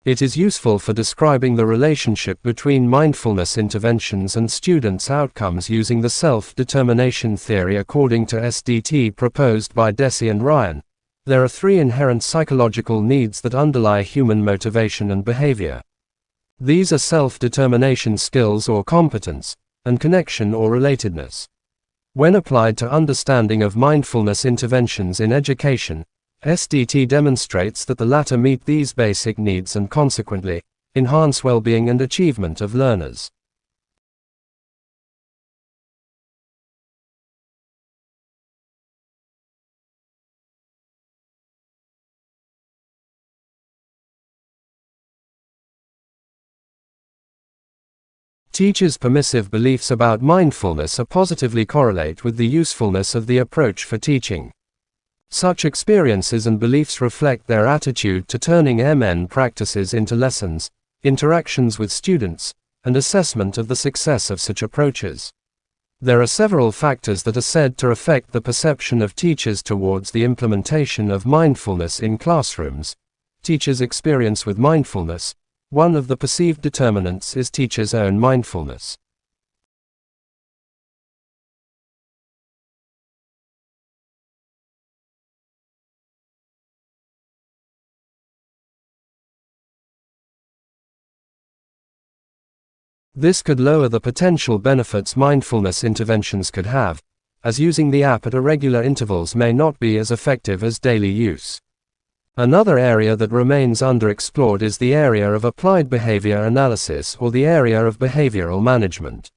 It is useful for describing the relationship between mindfulness interventions and students' outcomes using the self-determination theory according to SDT proposed by Deci and Ryan. There are three inherent psychological needs that underlie human motivation and behavior. These are self-determination skills or competence, and connection or relatedness. When applied to understanding of mindfulness interventions in education, SDT demonstrates that the latter meet these basic needs and consequently, enhance well-being and achievement of learners. Teachers' permissive beliefs about mindfulness are positively correlate with the usefulness of the approach for teaching. Such experiences and beliefs reflect their attitude to turning MN practices into lessons, interactions with students, and assessment of the success of such approaches. There are several factors that are said to affect the perception of teachers towards the implementation of mindfulness in classrooms. Teachers' experience with mindfulness. One of the perceived determinants is teachers' own mindfulness. This could lower the potential benefits mindfulness interventions could have, as using the app at irregular intervals may not be as effective as daily use. Another area that remains underexplored is the area of applied behavior analysis or the area of behavioral management.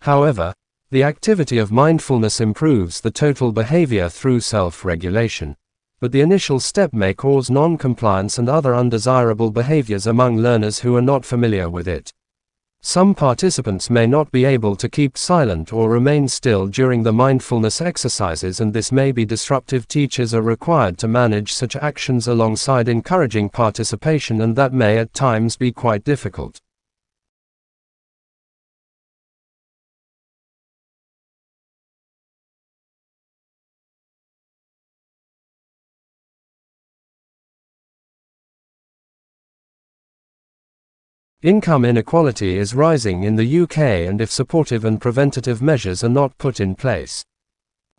However, the activity of mindfulness improves the total behavior through self-regulation, but the initial step may cause non-compliance and other undesirable behaviors among learners who are not familiar with it. Some participants may not be able to keep silent or remain still during the mindfulness exercises, and this may be disruptive. Teachers are required to manage such actions alongside encouraging participation, and that may at times be quite difficult. Income inequality is rising in the UK, and if supportive and preventative measures are not put in place,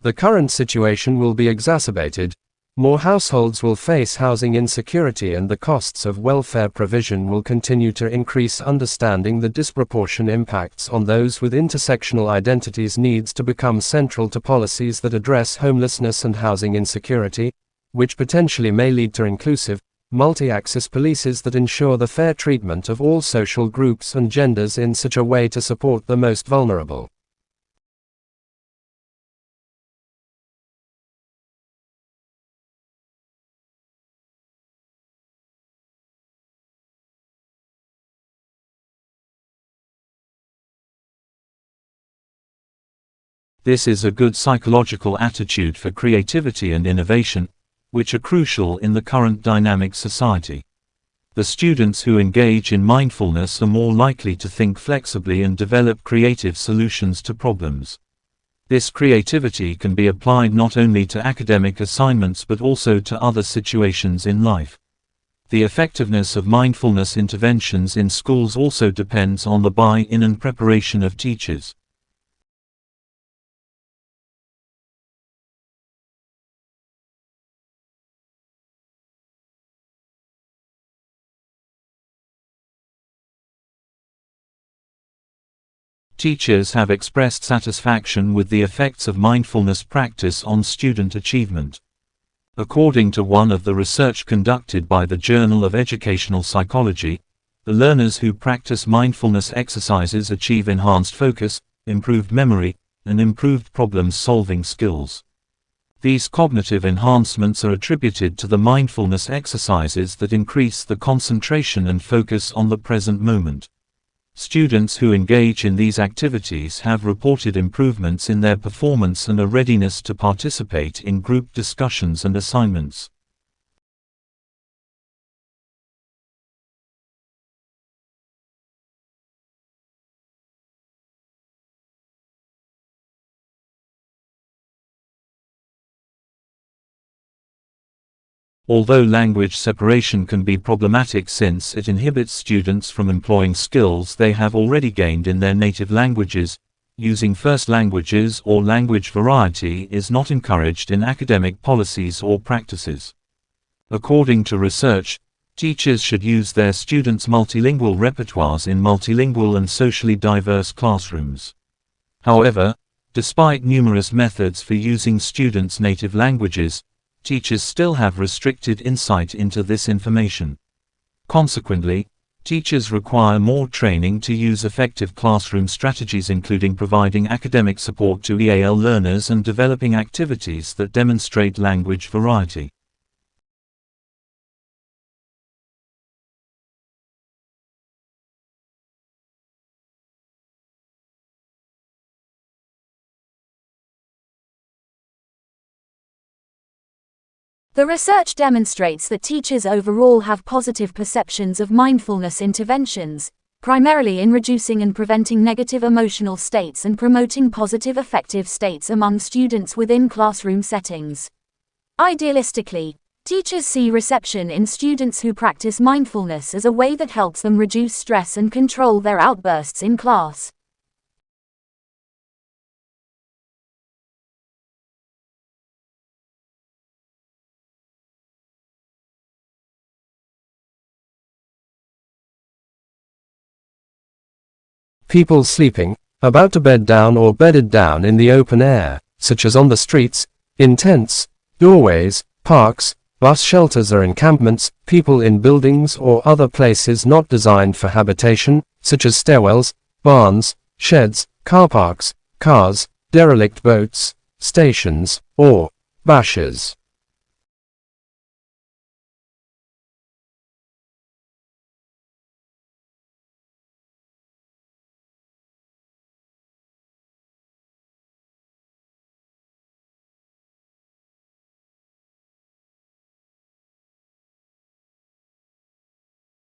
the current situation will be exacerbated. More households will face housing insecurity, and the costs of welfare provision will continue to increase. Understanding the disproportionate impacts on those with intersectional identities needs to become central to policies that address homelessness and housing insecurity, which potentially may lead to inclusive, multi-axis policies that ensure the fair treatment of all social groups and genders in such a way to support the most vulnerable. This is a good psychological attitude for creativity and innovation, which are crucial in the current dynamic society. The students who engage in mindfulness are more likely to think flexibly and develop creative solutions to problems. This creativity can be applied not only to academic assignments but also to other situations in life. The effectiveness of mindfulness interventions in schools also depends on the buy-in and preparation of teachers. Teachers have expressed satisfaction with the effects of mindfulness practice on student achievement. According to one of the research conducted by the Journal of Educational Psychology, the learners who practice mindfulness exercises achieve enhanced focus, improved memory, and improved problem-solving skills. These cognitive enhancements are attributed to the mindfulness exercises that increase the concentration and focus on the present moment. Students who engage in these activities have reported improvements in their performance and a readiness to participate in group discussions and assignments. Although language separation can be problematic since it inhibits students from employing skills they have already gained in their native languages, using first languages or language variety is not encouraged in academic policies or practices. According to research, teachers should use their students' multilingual repertoires in multilingual and socially diverse classrooms. However, despite numerous methods for using students' native languages, teachers still have restricted insight into this information. Consequently, teachers require more training to use effective classroom strategies, including providing academic support to EAL learners and developing activities that demonstrate language variety. The research demonstrates that teachers overall have positive perceptions of mindfulness interventions, primarily in reducing and preventing negative emotional states and promoting positive affective states among students within classroom settings. Idealistically, teachers see reception in students who practice mindfulness as a way that helps them reduce stress and control their outbursts in class. People sleeping, about to bed down or bedded down in the open air, such as on the streets, in tents, doorways, parks, bus shelters or encampments, people in buildings or other places not designed for habitation, such as stairwells, barns, sheds, car parks, cars, derelict boats, stations, or bashers.